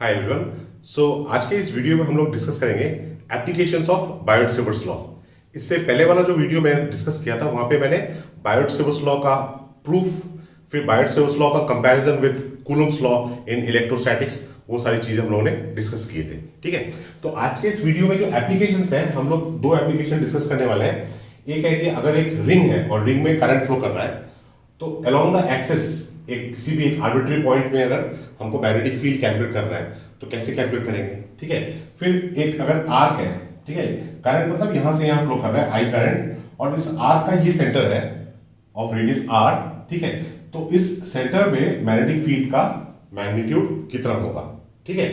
Hi everyone. सो आज के इस वीडियो में हम लोग डिस्कस करेंगे एप्लीकेशंस ऑफ बायोट-सेवर्स लॉ। इससे पहले वाला जो वीडियो मैंने डिस्कस किया था वहां पे मैंने बायोट-सेवर्स लॉ का प्रूफ, फिर बायोट-सेवर्स लॉ का comparison with Coulomb's law in electrostatics, वो सारी चीजें हम लोगों ने डिस्कस किए थे। ठीक है, तो आज के इस वीडियो में जो एप्लीकेशंस हैं, हम लोग दो एप्लीकेशन डिस्कस करने वाले हैं। एक है कि अगर एक रिंग है और रिंग में करंट फ्लो कर रहा है तो अलोंग द एक्सिस किसी भी एक आर्बिट्री पॉइंट में अगर हमको मैग्नेटिक फील्ड कैलकुलेट करना है तो कैसे कैलकुलेट करेंगे। ठीक है, फिर एक अगर आर्क है, ठीक है, करंट मतलब यहां से यहां फ्लो कर रहा है आई करंट, और इस आर्क का ये सेंटर है ऑफ रेडियस आर। ठीक है, तो इस सेंटर में मैग्नेटिक फील्ड का मैग्नीट्यूड कितना होगा। ठीक है,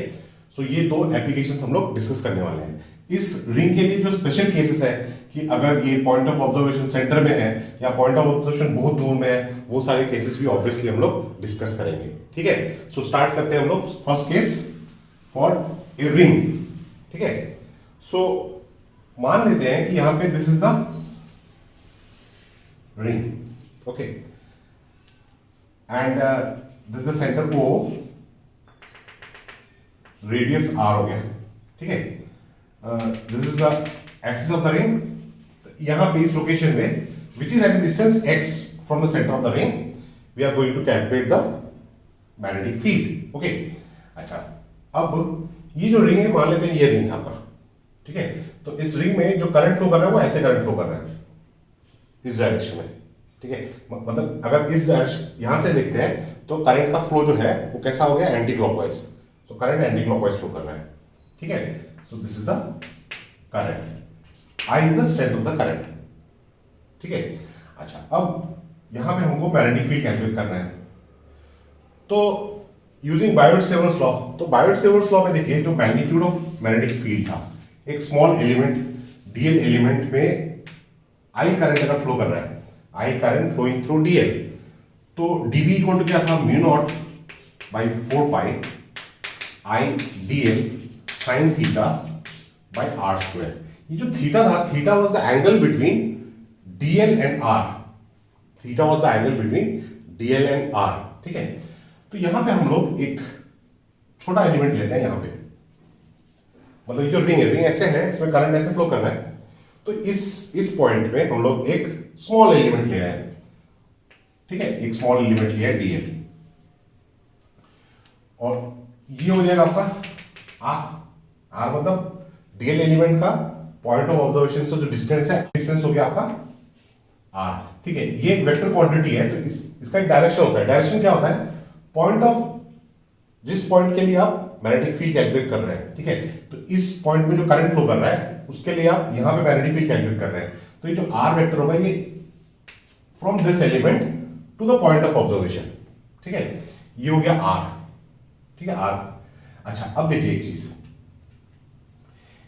सो ये दो एप्लीकेशंस हम लोग डिस्कस करने वाले हैं। इस रिंग के लिए जो स्पेशल केसेस है कि अगर ये पॉइंट ऑफ ऑब्जर्वेशन सेंटर में है या पॉइंट ऑफ ऑब्जर्वेशन बहुत दूर में है, वो सारे केसेस भी ऑब्वियसली हम लोग डिस्कस करेंगे। ठीक है, सो स्टार्ट करते हैं हम लोग first case for a ring. ठीक है, सो मान लेते हैं कि यहां पे this is the ring, okay, and this is the centre O, radius r हो गया। ठीक है, this is the axis of the ring. यहां पे इस लोकेशन में which is at distance x from the centre of the ring we are going to calculate the magnetic field. Okay, अच्छा, अब ये जो रिंग है मान लेते हैं ये रिंग है आपका। ठीक है, तो इस रिंग में जो करंट फ्लो कर रहा है वो ऐसे करंट फ्लो कर रहा है इस डायरेक्शन में। ठीक है, मतलब अगर इस डायरेक्शन यहां से देखते हैं तो करंट का फ्लो जो है वो कैसा हो गया, एंटी क्लॉकवाइज। तो करंट एंटी क्लॉकवाइज फ्लो कर रहा है। ठीक है, so this is the current, I is the strength of the current। ठीक है, अच्छा, अब यहां पे हमको मैग्नेटिक फील्ड कैलकुलेट करना है तो यूजिंग बायोट-सेवर्स लॉ। तो बायोट-सेवर्स लॉ में देखिए जो मैग्नीट्यूड ऑफ मैग्नेटिक फील्ड था, एक स्मॉल एलिमेंट डीएल एलिमेंट में आई करंट अगर फ्लो कर रहा है, I current flowing through dl, तो डीबी इक्वल टू क्या था, mu naught by 4 pi I dl sine theta by r square. ये जो थीटा था, theta was the angle between dl and r, theta was the angle between dl and are. ठीक है, तो यहां पे हम लोग एक छोटा एलिमेंट लेते हैं। यहां पे मतलब ये जो रिंग है, रिंग ऐसे है, इसमें करंट ऐसे फ्लो कर रहा है, तो इस पॉइंट पे हम लोग एक स्मॉल एलिमेंट ले रहे हैं। ठीक है, एक स्मॉल एलिमेंट लिया है डीएल, और ये हो जाएगा आपका आर। आर मतलब डीएल एलिमेंट का पॉइंट ऑफ ऑब्जर्वेशन से जो डिस्टेंस है, डिस्टेंस हो गया आपका आर। ठीक है, ये एक वेक्टर क्वांटिटी है, तो इसका एक डायरेक्शन होता है। डायरेक्शन क्या होता है, पॉइंट ऑफ जिस पॉइंट के लिए आप मैग्नेटिक फील्ड कैलकुलेट कर रहे हैं। ठीक है, तो इस पॉइंट में जो करंट फ्लो कर रहा है उसके लिए आप यहां पे मैग्नेटिक फील्ड कैलकुलेट कर रहे हैं। तो ये जो आर वेक्टर होगा ये from this element to the point of observation. ठीक है, ये हो गया आर। ठीक है, आर। अच्छा, अब देखिए एक चीज,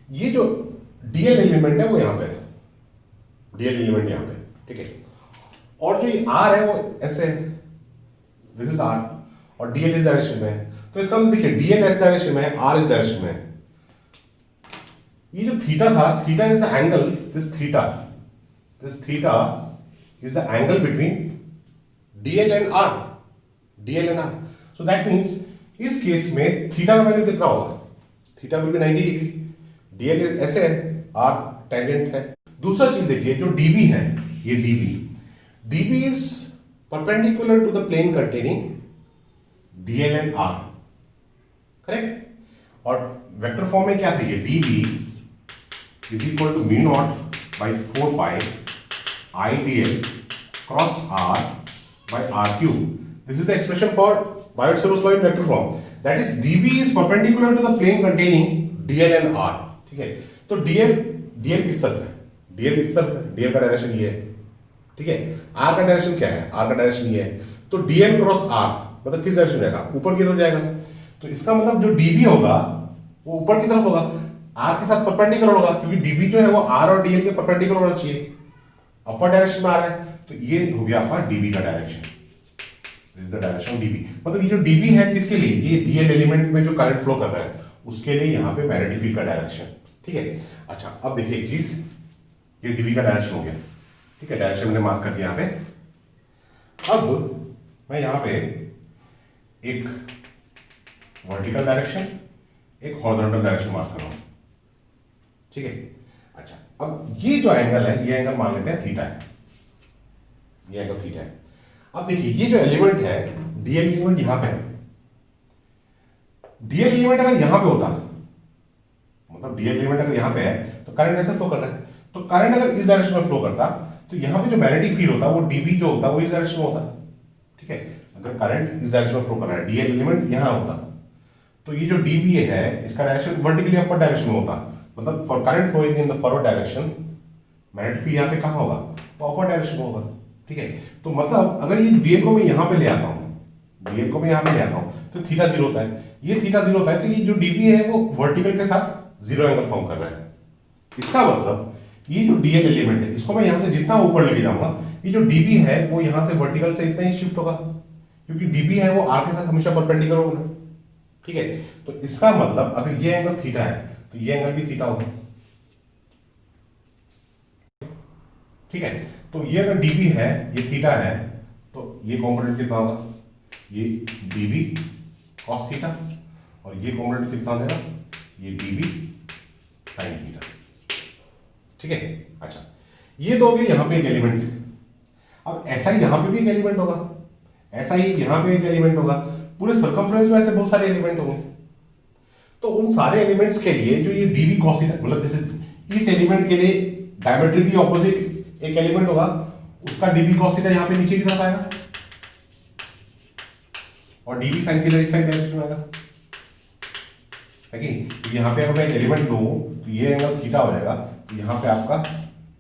ये जो डीएल एलिमेंट है वो यहां पे है, डीएल एलिमेंट यहां पे। ठीक है, और जो ये आर है वो ऐसे, दिस इज आर, और डीएल इस डायरेक्शन में है। तो इसका मतलब देखिए डीएल इस डायरेक्शन में है, आर इस डायरेक्शन में है। ये जो थीटा था, theta is the angle, this theta is the angle between dl and r, dl and r. So that means इस केस में थीटा का वैल्यू कितना होगा, theta will be 90 degree. Dl ऐसे है, आर टेंजेंट है। दूसरा चीज देखिए, जो डीबी है, ये DB is perpendicular to the plane containing DL and R, correct. और वेक्टर फॉर्म में क्या था, ये DB is equal to mu naught by 4 pi I DL cross R by are cube. This is the expression for Biot Savart's law in vector form, that is DB is perpendicular to the plane containing DL and are. ठीक है, तो DL किस तरफ है, DL इस तरफ है, DL का डायरेक्शन ये है। ठीक है, आर का डायरेक्शन क्या है, आर का डायरेक्शन ये है। तो डीएल क्रॉस आर मतलब किस डायरेक्शन जाएगा, ऊपर की तरफ जाएगा। तो इसका मतलब जो डीबी होगा वो ऊपर की तरफ होगा, आर के साथ परपेंडिकुलर होगा, क्योंकि डीबी जो है वो आर और डीएल के परपेंडिकुलर होना चाहिए, अपवर्ड डायरेक्शन में आ रहा है। तो ये हो गया आपका डीबी का direction, this is the direction dB. मतलब ये जो डीबी है किसके लिए, ये डीएल एलिमेंट में जो करंट फ्लो कर रहा है उसके लिए यहां पे मैग्नेटिक फील्ड का डायरेक्शन। ठीक है, अच्छा, अब देखिए एक चीज, ये डीबी का डायरेक्शन हो गया। ठीक है, डायरेक्शन मैंने मार्क कर दिया यहां पे। अब मैं यहां पे एक वर्टिकल डायरेक्शन एक हॉरिजॉन्टल डायरेक्शन मार्क कर रहा हूं, ठीक है। अच्छा, अब ये जो एंगल है, ये एंगल मान लेते हैं थीटा है, ये एंगल थीटा है। अब देखिए ये जो एलिमेंट है, डीएल एलिमेंट यहां पे है। डीएल एलिमेंट अगर यहां पे होता, मतलब डीएल एलिमेंट अगर यहां पे है तो करंट ऐसे फ्लो कर रहा है, तो करंट अगर इस डायरेक्शन में फ्लो करता तो यहां पे जो मैग्नेटिक फील्ड होता वो डीबी जो होता वो इस डायरेक्शन में होता, ठीक है। अगर करंट इस डायरेक्शन में फ्लो कर रहा है, डीएल एलिमेंट यहां होता, तो ये जो डीबी है इसका डायरेक्शन वर्टिकली अपर डायरेक्शन में होता, मतलब for current flowing in the forward direction magnetic field यहां पे कहां होगा, तो अपर डायरेक्शन में होगा, ठीक है। तो मतलब अगर ये डीएल को मैं यहां पे ले आता हूं, डीएल को मैं यहां पे ले आता हूं, तो थीटा जीरो होता है, ये थीटा जीरो होता है, तो ये जो डीबी है वो वर्टिकल के साथ जीरो एंगल फॉर्म कर रहा है। इसका मतलब ये जो डीएल एलिमेंट है इसको मैं यहां से जितना ऊपर लेके जाऊंगा, ये जो डीबी है वो यहां से वर्टिकल से इतना ही शिफ्ट होगा, क्योंकि डीबी है वो आर के साथ हमेशा परपेंडिकुलर होगा, ठीक है। तो इसका मतलब अगर ये एंगल थीटा है तो ये एंगल भी थीटा होगा, ठीक है। तो ये अगर डीबी है, ये थीटा है, तो ये कॉम्पोनेंट कितना होगा, ये डीबी कॉस थीटा, और ये कॉम्पोनेंट कितना देगा, ये डीबी साइन थीटा, ठीक है। अच्छा, ये तो हो गया यहां पे एक एलिमेंट। अब ऐसा ही यहां पे भी एक एलिमेंट होगा, ऐसा ही यहां पे एक एलिमेंट होगा, पूरे सर्कमफ्रेंस में ऐसे बहुत सारे एलिमेंट होंगे। तो उन सारे एलिमेंट्स के लिए जो ये डीबी कॉस थीटा, मतलब जैसे इस एलिमेंट के लिए डायमेट्रिकली ऑपोजिट एक एलिमेंट होगा, उसका डीबी कॉस थीटा यहां पे नीचे की तरफ आएगा, और डीबी साइन थीटा इस साइड डायरेक्शन में आएगा, है कि नहीं। तो यहां पे अगर मैं एक एलिमेंट लूं तो ये एंगल थीटा हो जाएगा, तो यहां पे आपका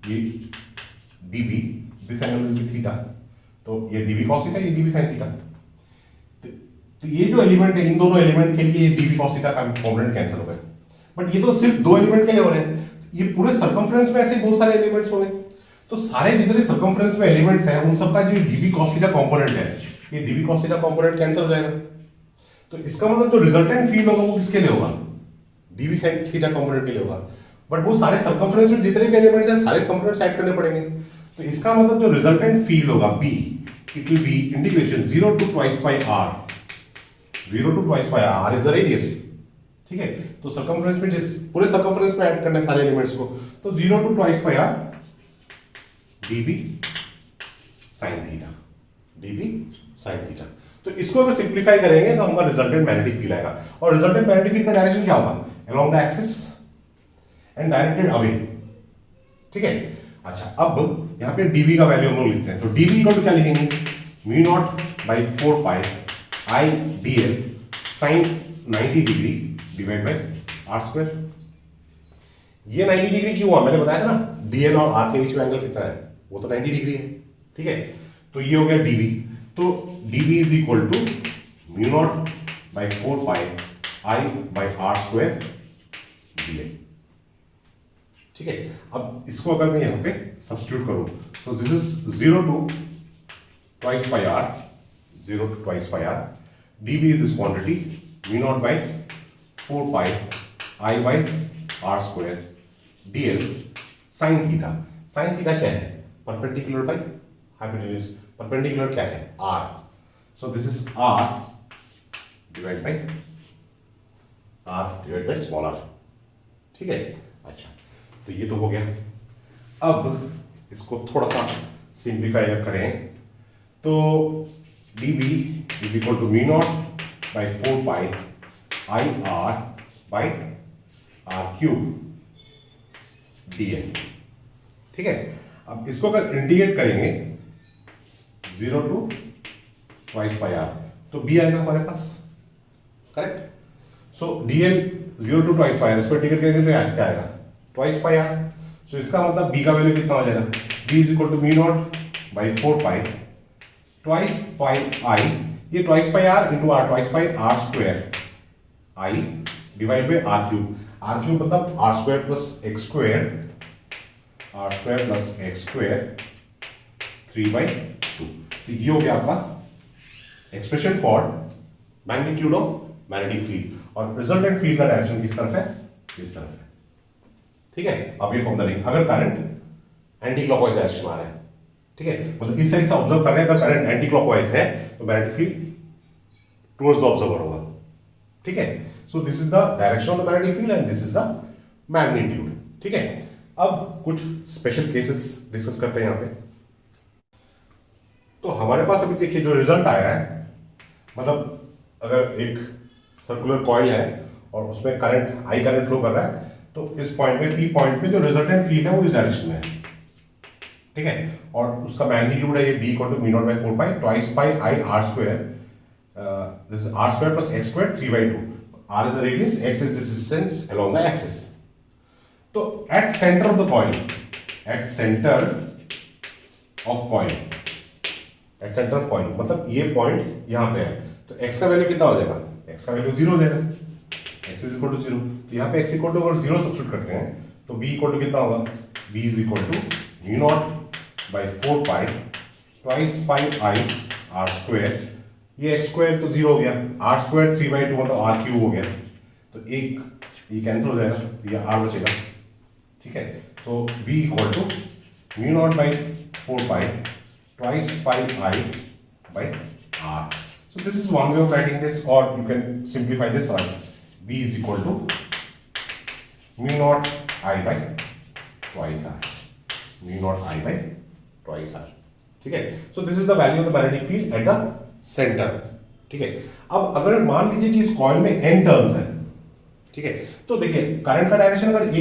ये dB, this angle will be theta, तो ये डीबी कॉस थीटा, ये डीबी साइन थीटा। तो ये जो एलिमेंट है, इन दोनों एलिमेंट के लिए डीबी कॉस थीटा का कॉम्पोनेंट कैंसिल हो गया। बट ये तो सिर्फ दो एलिमेंट के लिए हो रहे हैं, ये पूरे सर्कमफ्रेंस में ऐसे बहुत सारे एलिमेंट्स होंगे, तो सारे जितने सर्कमफ्रेंस में एलिमेंट्स हैं उन सबका जो डीबी कॉस थीटा कॉम्पोनेंट है, ये dB cos theta component cancel हो जाएगा। तो इसका मतलब जो रिजल्टेंट फील्ड होगा वो किसके लिए होगा, डीबी साइन थीटा कॉम्पोनेंट के लिए होगा। बट वो सारे सर्कमफ्रेंस में जितने भी एलिमेंट्स हैं सारे कंपोनेंट्स ऐड करने पड़ेंगे, तो इसका मतलब जो रिजल्टेंट फील्ड होगा B, it will be integration 0 to twice by r, 0 to twice by r is the radius, ठीक है। तो सर्कमफ्रेंस में जिस पूरे सर्कमफ्रेंस में ऐड करना है सारे एलिमेंट्स को, तो 0 to twice by r db sin theta, db sin theta. तो इसको अगर सिंप्लीफाई करेंगे तो हमारा रिजल्टेंट मैग्नेटिक फील्ड आएगा, और रिजल्टेंट मैग्नेटिक फील्ड का डायरेक्शन क्या होगा, along the axis and directed away, ठीक है। अच्छा, अब यहां पे dv का वैल्यू हम लोग लिखते हैं, तो dv इक्वल टू क्या लिखेंगे, mu naught by 4 pi I dl sine 90 degree divide by r square. ये 90 डिग्री क्यों हुआ, मैंने बताया था ना, dl और r के बीच में एंगल कितना है, वो तो 90 डिग्री है, ठीक है। तो ये हो गया dv, तो dv is equal to mu naught by 4 pi I by r square dl, ठीक है। अब इसको अगर मैं यहां पे सब्स्टिट्यूट करूं, सो this is 0 to twice by r, 0 to twice by r, dv is this quantity mu naught by 4 pi I by r square dl sin theta। sin theta क्या है, परपेंडिकुलर बाय हाइपोटेन्यूज, परपेंडिकुलर क्या है r, so this is r divided by small r, ठीक है। अच्छा, तो ये तो हो गया। अब इसको थोड़ा सा सिंप्लीफाई अगर करें तो dB is equal to mu naught by 4 pi I r by are cube dl, ठीक है। अब इसको अगर इंटीग्रेट करेंगे 0 to twice by r, तो b आएगा हमारे पास, correct. So dl 0 to twice by r, इसको इंटीग्रेट करेंगे तो क्या आएगा, twice by r। सो इसका मतलब b का वैल्यू कितना हो जाएगा, b is equal to mu naught by 4 pi twice pi I, ये twice pi R into R, twice pi R square I divide by are cube, R cube मतलब R square plus x square, R square plus x square 3/2। तो ये हो गया आपका expression for magnitude of magnetic field, और resultant field का direction किस तरफ है, इस तरफ है, ठीक है, अवे फ्रॉम द रिंग। अगर करंट एंटी क्लॉकवाइज डायरेक्शन आ रहा है, ठीक है, मतलब इस साइड से ऑब्जर्व कर रहे हैं, अगर करंट एंटी क्लॉकवाइज है तो magnetic field towards the observer होगा, ठीक है। So this is the direction of the magnetic field and this is the magnitude. ठीक है, अब कुछ स्पेशल केसेस डिस्कस करते हैं यहां पे। तो हमारे पास अभी देखिए जो रिजल्ट आया है, मतलब अगर एक सर्कुलर कॉइल है और उसमें करंट आई करंट फ्लो कर रहा है, तो इस पॉइंट पे पी पॉइंट पे जो रिजल्टेंट फील्ड है वो इस डायरेक्शन में है। ठीक है, और उसका मैग्नीट्यूड है ये b equal to mu naught by 4 pi twice pi I r square, this is r square plus x square 3/2। r is the radius, x is the distance along the axis. तो at center of the coil, at center of coil, at center of coil मतलब ये point यहां पे है, तो x का value कितना हो जाएगा, x का वैल्यू 0 हो जाएगा, x is equal to 0। तो यहाँ पे x इक्वल टू अगर 0 सब्स्टिट्यूट करते हैं तो b इक्वल टू कितना होगा, b is equal to mu naught by 4 pi twice pi I r square, ये एक्स स्क्वायर तो 0 हो गया, आर स्क्वायर 3/2 मतलब आर क्यूब हो गया, तो एक ये कैंसिल हो जाएगा, ये आर बचेगा। ठीक है, so b equal to mu naught by 4 pi twice pi I by R. So this is one way of writing this, और you can simplify this as b is equal to mu naught I by twice R, mu naught I by twice R. ठीक है, so this is the value of the magnetic field at the centre. ठीक है, अब अगर मान लीजिए कि इस कॉइल में n टर्न्स है, ठीक है, तो देखिए करंट का डायरेक्शन अगर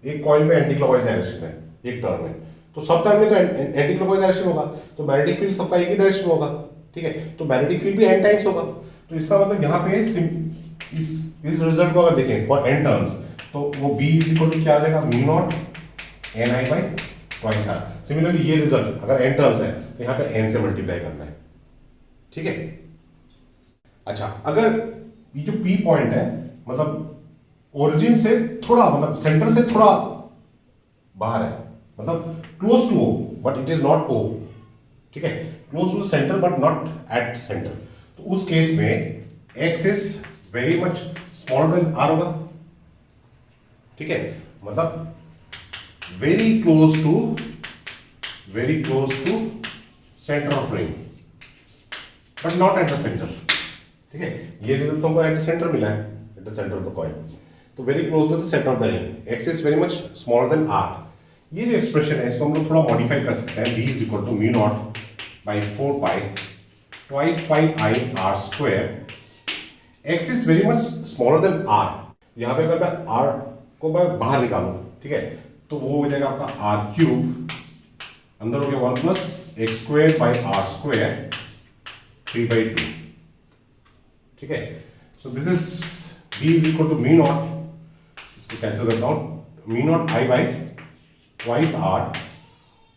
एक कॉइल में एंटी क्लॉकवाइज डायरेक्शन है एक टर्न में, तो सब टर्न में तो एंटी क्लॉकवाइज डायरेक्शन होगा, तो मैग्नेटिक फील्ड सबका एक ही डायरेक्शन होगा। ठीक है, तो मैग्नेटिक फील्ड भी n टाइम्स होगा, तो इसका मतलब यहाँ पे इस रिजल्ट को अगर देखें फॉर n टर्न्स, तो वो b इज इक्वल टू क्या आ जाएगा, mu naught n i by twice r. Similarly ये रिजल्ट अगर n टर्न्स है तो यहाँ पे n से मल्टीप्लाई करना है। ठीक है, अच्छा अगर ये जो P पॉइंट है मतलब ओरिजिन से थोड़ा मतलब सेंटर से थोड़ा बाहर है, मतलब close to O but it is not O। ठीक है, close to center but not at center, तो उस केस में x is very much smaller than r होगा। ठीक है, मतलब very close to center of ring but not at the centre. ठीक है, ये रिजल्ट तो हमको एट द सेंटर मिला है, at the centre of the coil, तो very close to the centre of the ring, X is very much smaller than R. ये जो एक्सप्रेशन है इसको हम लोग थोड़ा मॉडिफाई कर सकते हैं, b is equal to mu naught by 4 pi twice pi I r square, x is very much smaller than r. यहाँ पे अगर मैं आर को मैं बाहर निकालूं, ठीक है, तो वो हो जाएगा आपका आर क्यूब, अंदर हो गया 1 plus x square by r square 3/2। ठीक है, so this is b is equal to mu naught, इसको कैंसिल करता हूं, mu naught I by twice r,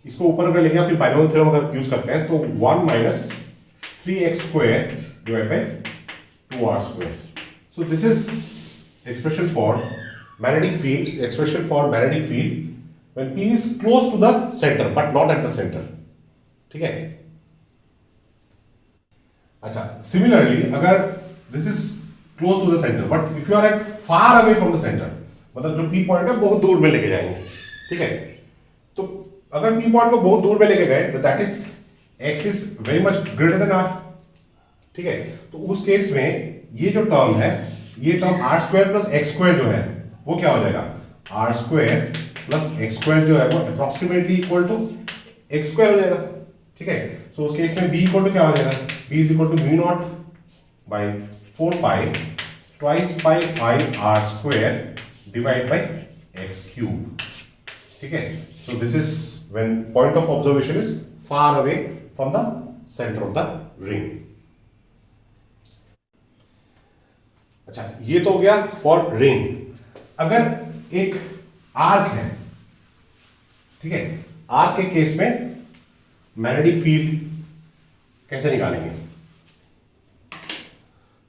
इसको ऊपर अगर लेंगे फिर बाइनोमियल थ्योरम अगर यूज करते हैं तो 1 minus 3x square divide by 2r square. So this is expression for magnetic field, expression for magnetic field when P is close to the center but not at the center। ठीक है, अच्छा similarly अगर this is close to the center but if you are at far away from the center, मतलब जो P point है बहुत दूर में लेके जाएंगे। ठीक है, तो अगर P पॉइंट को बहुत दूर में लेके गए तो that is x is very much greater than r। ठीक है, तो उस केस में ये जो टर्म है, ये term r square plus x square जो है वो क्या हो जाएगा, r square plus x square जो है वो approximately equal to x square हो जाएगा। ठीक है, सो उस केस में b इक्वल टू क्या हो जाएगा, b is equal to mu naught by 4 pi twice pi I r square divide by x cube. ठीक है, so this is when point of observation is far away from the centre of the ring. अच्छा, ये तो हो गया for ring. अगर एक arc है, ठीक है, आर्क के केस में मैग्नेटिक फील्ड कैसे निकालेंगे।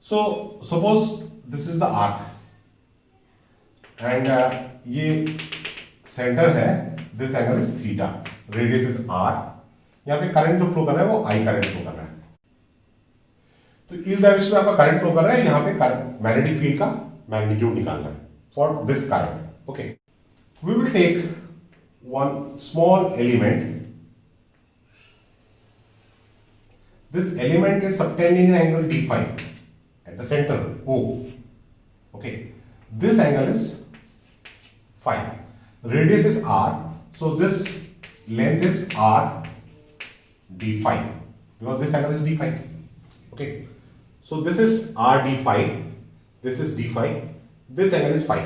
So suppose this is the arc and ये सेंटर है, this angle is theta, radius is r, यहां पे करंट जो फ्लो कर रहा है वो आई करंट फ्लो कर रहा है, तो इस डायरेक्शन में आपका करंट फ्लो कर रहा है, यहां पे मैग्नेटिक फील्ड का मैग्नीट्यूड निकालना है for this current. Okay, we will take one small element, this element is subtending an angle d5 at the center O, this angle is phi, radius is r, so this length is r d phi, because this angle is d phi. Okay, so this is r d phi, this is d phi, this angle is phi.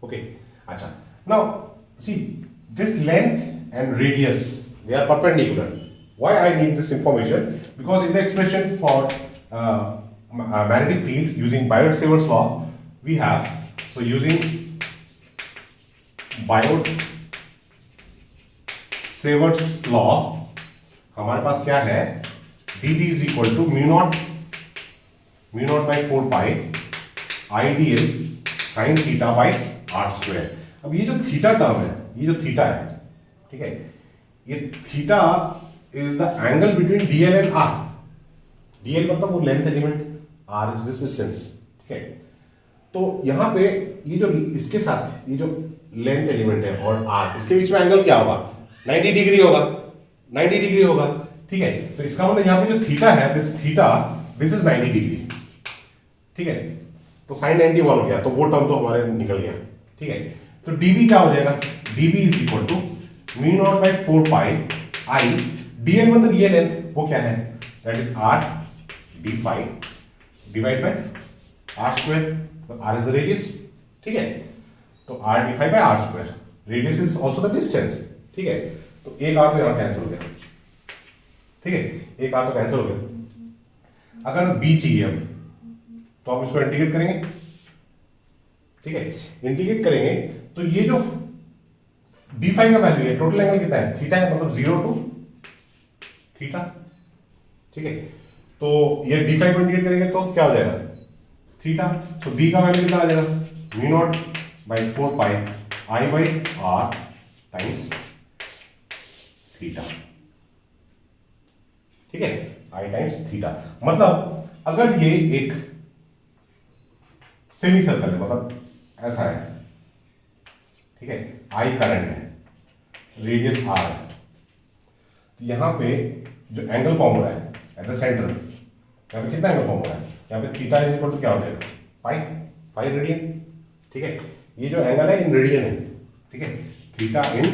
Okay, acha, now see this length and radius, they are perpendicular. Why I need this information? Because in the expression for magnetic field using Biot-Savart's law, we have, so using Biot-Savart's law, हमारे पास क्या है, dB is equal to mu naught by 4 pi IDL sin theta by r square. अब ये जो theta term है, ये जो theta है, ठीक है, ये theta is the angle between DL and R. DL मतलब वो length element, R is this distance, ठीक है. तो यहां पे ये जो इसके साथ ये जो लेंथ एलिमेंट है और R, इसके बीच में एंगल क्या होगा, 90 डिग्री होगा, 90 डिग्री होगा, ठीक है. तो इसका मतलब यहां पे जो थीटा है, दिस इज 90 डिग्री, ठीक है. तो sin 90 1 हो गया, तो वो टर्म तो हमारे निकल गया, ठीक है. तो dB क्या हो जाएगा, dB is equal to mu naught by 4 pi I dl, मतलब ये लेंथ वो क्या है, that is r d phi divide by r square. तो r इज द रेडियस, ठीक है. तो r d phi by r square, radius is also the distance, ठीक है. तो एक r तो यहां कैंसिल हो गया, ठीक है, एक r तो कैंसिल हो गया. अगर b चाहिए अब, तो आप इसको इंटीग्रेट करेंगे, ठीक है. इंटीग्रेट करेंगे तो ये जो d phi का वैल्यू है, टोटल एंगल कितना है, थीटा है, मतलब 0 to थीटा, ठीक है. तो ये d phi को इंटीग्रेट करेंगे तो क्या हो जाएगा, थीटा. सो b का वैल्यू कितना आ जाएगा, mu naught by 4 pi I by r times theta, ठीक है, I टाइम्स थीटा. मतलब अगर ये एक सेमी सर्कल है, मतलब ऐसा है, ठीक है, I करंट है, रेडियस r है, तो यहां पे जो एंगल फॉर्म हो रहा है एट द सेंटर, यहां पे कितना एंगल फॉर्म हो रहा है, यहां पे थीटा इज इक्वल टू क्या हो जाएगा, पाई रेडियन, ठीक है. ये जो एंगल है इन रेडियन है, ठीक है, थीटा इन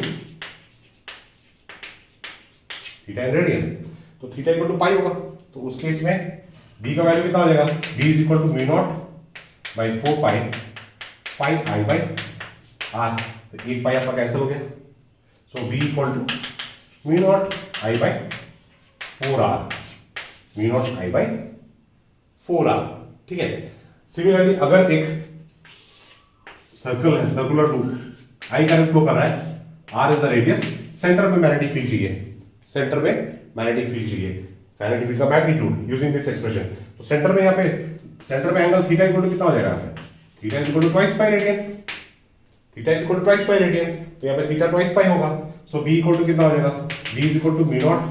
रेडियन. तो थीटा इक्वल टू पाई होगा, तो उस केस में b का वैल्यू कितना हो जाएगा, b is equal to mu naught by 4 pi I by r. तो एक पाई आपका कैंसिल हो गया, so b equal to mu naught I by 4r, mu naught I by 4r, ठीक है. सिमिलरली अगर एक सर्कल है, circular loop, I current flow कर रहा है, r is the radius, centre में मैग्नेटिक फील्ड चाहिए, सेंटर में मैग्नेटिक फील्ड चाहिए, मैग्नेटिक फील्ड का मैग्नीट्यूड यूजिंग दिस एक्सप्रेशन. तो सेंटर में, यहाँ पे सेंटर में एंगल थीटा इक्वल टू कितना हो जाएगा, theta is equal to twice pi radian, theta is equal to twice pi radian. तो यहाँ पे थीटा ट्वाइस पाई होगा, सो b इक्वल टू कितना हो जाएगा, b is equal to mu naught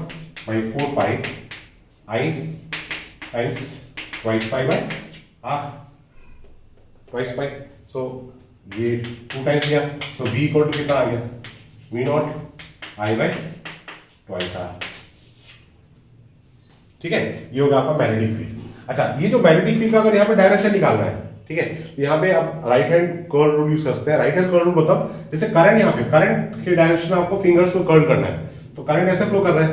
by 4 pi I times twice pi by r, twice pi. So ये 2 times गया, so b equal to कितना आ गया, mu naught I by twice r, ठीक है. ये होगा आपका मैग्नेटिक फील्ड. अच्छा, ये जो मैग्नेटिक फील्ड का अगर यहाँ पे डायरेक्शन निकालना है, ठीक है, यहाँ पे आप right hand curl rule use करते हैं. राइट हैंड कर्ल रूल मतलब जैसे करंट, यहाँ पे करंट के डायरेक्शन में आपको फिंगर्स को कर्ल करना है, तो करंट ऐसे फ्लो कर रहा है,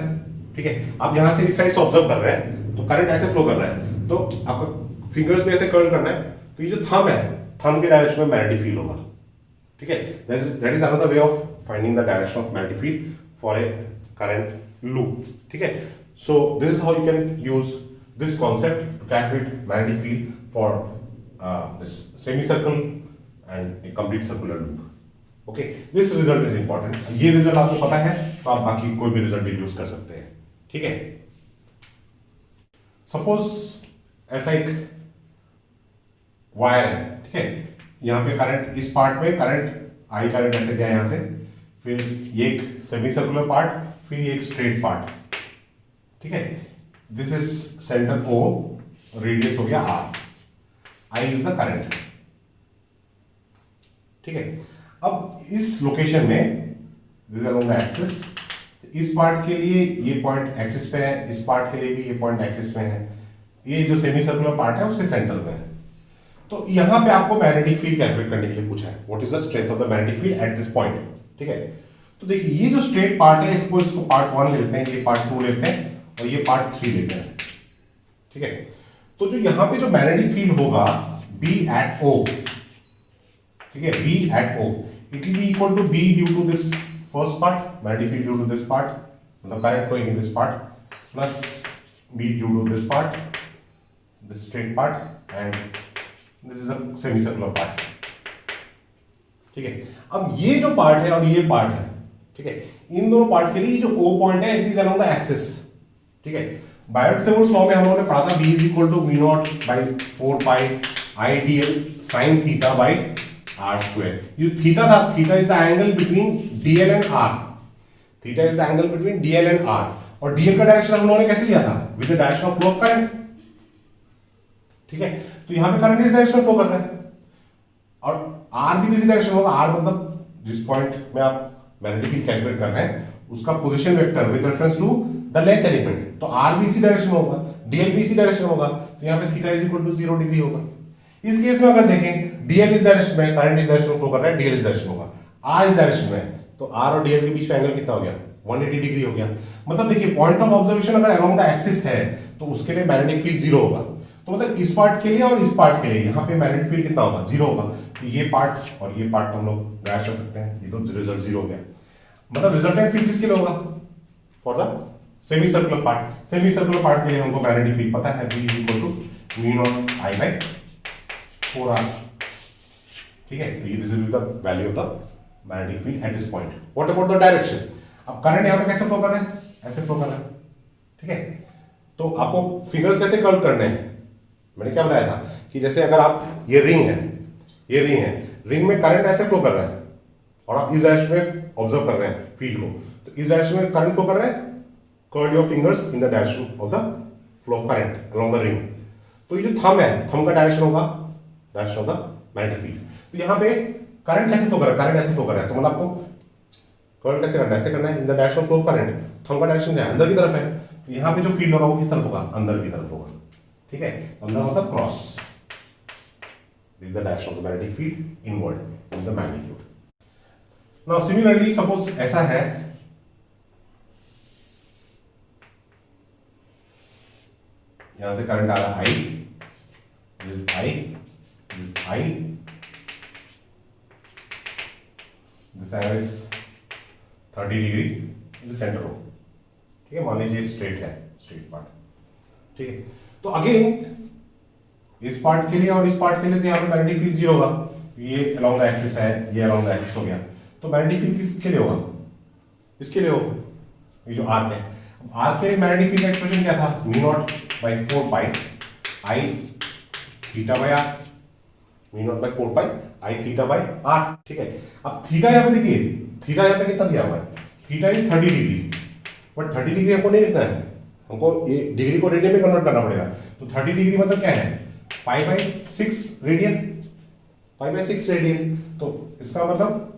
ठीक है. आप यहाँ से इस साइड से ऑब्जर्व कर रहे हैं, तो करंट ऐसे फ्लो कर रहा है, तो आपको फिंगर्स में ऐसे कर्ल करना है. तो ये जो थंब है, थंब के डायरेक्शन में मैग्नेटिक फील्ड होगा, ठीक है. That is another way of finding the direction of magnetic field for a current loop, ठीक है. So this is how you can use this concept to calculate magnetic field for this semicircle and a complete circular loop. Okay, this result is important. ये result आपको पता है तो आप बाकी कोई भी result deduce कर सकते हैं, ठीक है. Suppose ऐसा एक वायर है, ठीक है, यहाँ पे करंट, इस पार्ट में करंट I करंट ऐसे गया यहाँ से, फिर ये एक सेमी सर्कुलर पार्ट, फिर ये एक स्ट्रेट पार्ट, ठीक है. This is centre O, radius हो गया R, I is the current, ठीक है. अब इस लोकेशन में दिस अलोंग द एक्सिस, इस पार्ट के लिए ये पॉइंट एक्सिस पे है, इस पार्ट के लिए भी ये पॉइंट एक्सिस में है, ये जो सेमी सर्कुलर पार्ट है उसके सेंटर में है. तो यहां पे आपको मैग्नेटिक फील्ड कैलकुलेट करने के लिए पूछा है, what is the strength of the magnetic field at this point. ठीक है, तो देखिए ये जो स्ट्रेट पार्ट है इसको पार्ट 1 लेते हैं, ये पार्ट 2 लेते हैं और ये पार्ट 3 लेते हैं। ठीक है, तो जो यहां पे जो मैग्नेटिक फील्ड होगा बी एट ओ, ठीक है, B at O, it will be equal to B due to this first part, magnetic field due to this part, मतलब current flowing in this part, plus B due to this part, this straight part, and this is a semi circular part. ठीक है, अब ये जो part है और ये part है, ठीक है, इन दोनों पार्ट के लिए जो O पॉइंट है it is along the axis. ठीक है, बायोट-सेवर्ट्स लॉ में हम लोगों ने पढ़ा था B is equal to mu naught by 4 pi I dl sin theta by r square. ये थीटा था, theta is the angle between dl and r, theta is the angle between dl and r, और dl का direction हम लोगों ने कैसे लिया था, with the direction of flow of current. ठीक है, तो यहां पे करंट इस डायरेक्शन में फ्लो कर रहा है और r भी इसी डायरेक्शन होगा, r मतलब जिस पॉइंट में आप मैग्नेटिक फील्ड कैलकुलेट कर रहे हैं उसका position vector with reference to the length element, तो r भी इसी डायरेक्शन में होगा, dl भी इसी डायरेक्शन में होगा, तो यहां पे theta is equal to 0 degree होगा। इस केस में अगर देखें dl इस डायरेक्शन में, करंट इस डायरेक्शन में फ्लो कर रहा है, dl इस डायरेक्शन में होगा, r इस डायरेक्शन में, तो r और dl के बीच में एंगल कितना हो गया, 180 डिग्री हो गया। मतलब देखिए पॉइंट ऑफ ऑब्जर्वेशन अगर अलोंग द एक्सिस है तो उसके लिए मैग्नेटिक फील्ड 0 होगा, तो मतलब इस पार्ट के लिए और इस पार्ट के लिए यहाँ पे मैग्नेटिक फील्ड कितना होगा, 0 होगा। तो ये पार्ट और ये पार्ट हम लोग गायब कर सकते हैं, ये तो रिजल्ट 0 हो गया। मतलब रिजल्टेंट फील्ड किसके लिए होगा, for the semi circular part. Semi circular part के लिए हमको मैग्नेटिक फील्ड पता है, B is equal to mu naught I by 4r। ठीक है, तो ये this will be the value of the magnetic field at this point. What about the direction, अब करंट यहां पे कैसे फ्लो कर रहा है, ऐसे फ्लो कर रहा है। ठीक है, तो आपको फिगर्स कैसे कर्व करने हैं, मैंने क्या बताया था कि जैसे अगर आप ये रिंग है, ये रिंग है, रिंग में करंट ऐसे फ्लो कर रहा है और आप इस डायरेक्शन में ऑब्जर्व कर रहे हैं फील्ड को, तो इस डायरेक्शन में करंट फ्लो कर रहा है, curl your fingers in the direction of the flow of current along the ring. तो ये जो थंब है, थंब का डायरेक्शन होगा direction of the magnetic field. तो यहाँ पे करंट कैसे फ्लो कर रहा है, करंट ऐसे फ्लो कर रहा है, तो मतलब आपको कर्ल कैसे करना है, ऐसे करना है in the direction of flow of current. Thumb का डायरेक्शन क्या है, अंदर की तरफ है, तो यहाँ पे जो फील्ड होगा वो किस तरफ होगा, अंदर की तरफ होगा। ठीक है, अंदर मतलब cross, this is the direction of the magnetic field inward, this is the magnitude. Now similarly suppose ऐसा है, यहां से करंट आ रहा है I, this I, this I, this angle is 30 degree, this centre हो। ठीक है, मान लीजिए स्ट्रेट है, स्ट्रेट पार्ट। ठीक है, तो अगेन इस पार्ट के लिए और इस पार्ट के लिए तो यहाँ पे मैग्नेटिक फील्ड 0 होगा, ये अलोंग द एक्सिस है, ये अलोंग द एक्सिस हो गया, तो मैग्नेटिक फील्ड किसके लिए होगा, इसके लिए होगा, ये जो आर्क है। अब आर्क के लिए मैग्नेटिक फील्ड का एक्सप्रेशन क्या था, mu naught by 4 pi I theta by r, mu naught by 4 pi I theta by r. ठीक है, अब थीटा यहाँ पे देखिए, थीटा यहाँ पे कितना दिया हुआ है, theta is 30 degree, but 30 degree हमको नहीं लिखना है, हमको ये डिग्री को रेडियन में कन्वर्ट करना पड़ेगा। तो 30 डिग्री मतलब क्या है, पाई by 6 radian, pi by 6 radian. तो इसका मतलब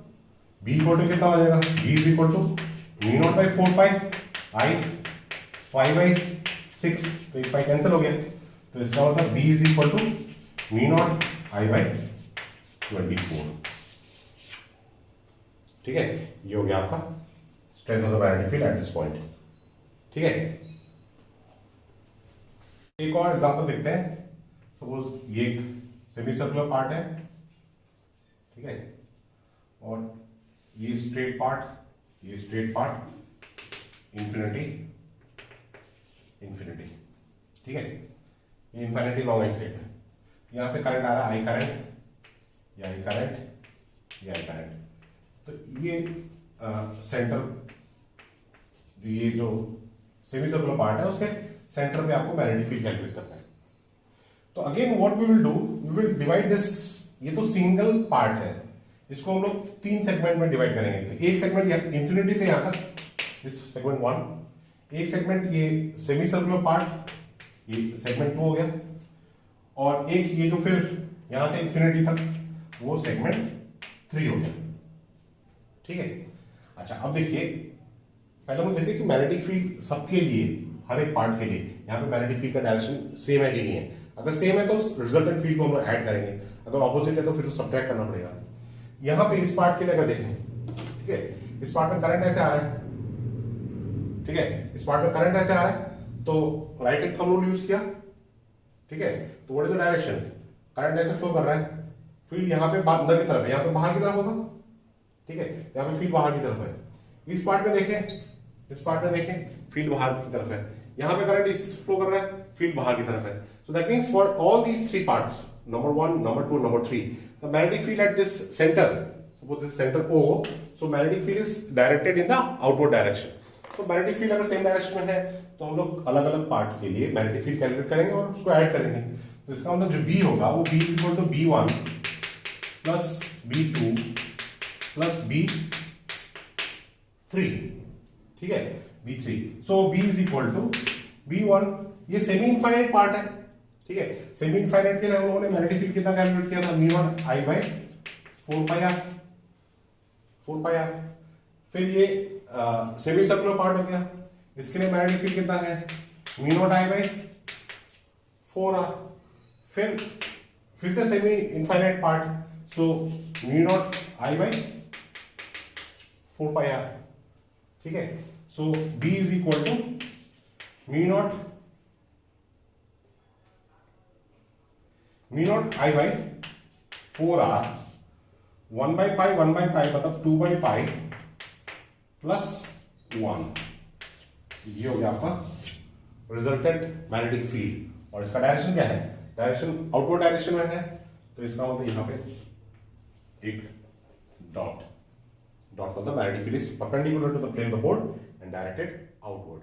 b इक्वल टू कितना हो जाएगा, b is equal to mu naught by 4 pi I pi by 6, तो एक पाई कैंसिल हो गया, तो इसका मतलब b is equal to mu naught I by 24। ठीक है, ये हो गया आपका strength of the magnetic field at this point. ठीक है, एक और एग्जांपल देखते हैं। सपोज ये एक सेमी सर्कुलर पार्ट है, ठीक है, और ये स्ट्रेट पार्ट, ये स्ट्रेट पार्ट, इंफिनिटी, इंफिनिटी। ठीक है, ये इंफिनिटी लॉन्ग एक्सटेंट है, यहां से करंट आ रहा है, आई करंट, या आई करंट, या आई करंट। तो ये सेंटर, ये जो सेमी सर्कुलर पार्ट है उसके सेंटर पे आपको मैग्नेटिक फील्ड कैलकुलेट करना है। तो again what we will do, we will divide this, ये तो सिंगल पार्ट है, इसको हम लोग 3 सेगमेंट में डिवाइड करेंगे। तो एक सेगमेंट इंफिनिटी से यहां तक, दिस सेगमेंट 1, एक सेगमेंट ये सेमी सर्कुलर पार्ट, ये सेगमेंट 2 हो गया, और एक ये जो फिर यहां से इंफिनिटी तक, वो सेगमेंट 3 हो गया। ठीक है, अच्छा अब देखिए, पहले हम देखते हैं कि मैग्नेटिक फील्ड सबके लिए, हर एक पार्ट के लिए यहाँ पे मैग्नेटिक फील्ड का डायरेक्शन सेम है कि नहीं है। अगर सेम है तो रिजल्टेंट फील्ड को हम लोग ऐड करेंगे, अगर ऑपोजिट है तो फिर सब्ट्रैक्ट करना पड़ेगा। यहां पे इस पार्ट के लिए अगर देखें, ठीक है, इस पार्ट में करंट ऐसे आ रहा है, ठीक है, इस पार्ट में करंट ऐसे आ रहा है, तो right hand thumb rule use किया, ठीक है, तो what is the direction, current ऐसे फ्लो कर रहा है, फील्ड यहाँ पे अंदर की तरफ है, यहाँ पे बाहर की तरफ होगा, ठीक है, यहाँ पे फील्ड बाहर की तरफ है। इस पार्ट में देखें, इस पार्ट में देखें, फील्ड बाहर की तरफ है, यहाँ पे करंट इस फ्लो कर रहा है, फील्ड बाहर की तरफ है। सो that means for all these three parts, number 1, number 2, number 3, the magnetic field at this centre, suppose this centre O, so magnetic field is directed in the outward direction. तो magnetic field अगर same direction में है तो हम लोग अलग अलग part के लिए मैग्नेटिक फील्ड कैलकुलेट करेंगे और उसको ऐड करेंगे। तो इसका मतलब जो B होगा वो B is equal to B1 plus B2 plus B3, ठीक है, B3। So B is equal to B1, ये सेमी इनफाइनाइट पार्ट है, ठीक है, सेमी इनफाइनाइट के लिए हम लोगों ने मैग्नेटिक फील्ड कितना कैलकुलेट किया था, mu I by 4 pi r. फिर ये सेमी सर्कुलर पार्ट हो गया, इसके लिए मैग्नेटिक फील्ड कितना है, mu naught I by 4r। फिर से semi infinite part, so mu naught I by 4 pi r, ठीक है। So B is equal to mu naught I by 4r, 1 by pi मतलब 2 बाई पाई प्लस 1, ये हो गया आपका रिजल्टेंट मैग्नेटिक फील्ड। और इसका डायरेक्शन क्या है, डायरेक्शन आउटवर्ड डायरेक्शन में है, तो इसका मतलब यहां पे एक डॉट मतलब magnetic field is perpendicular to the plane of the board and directed outward.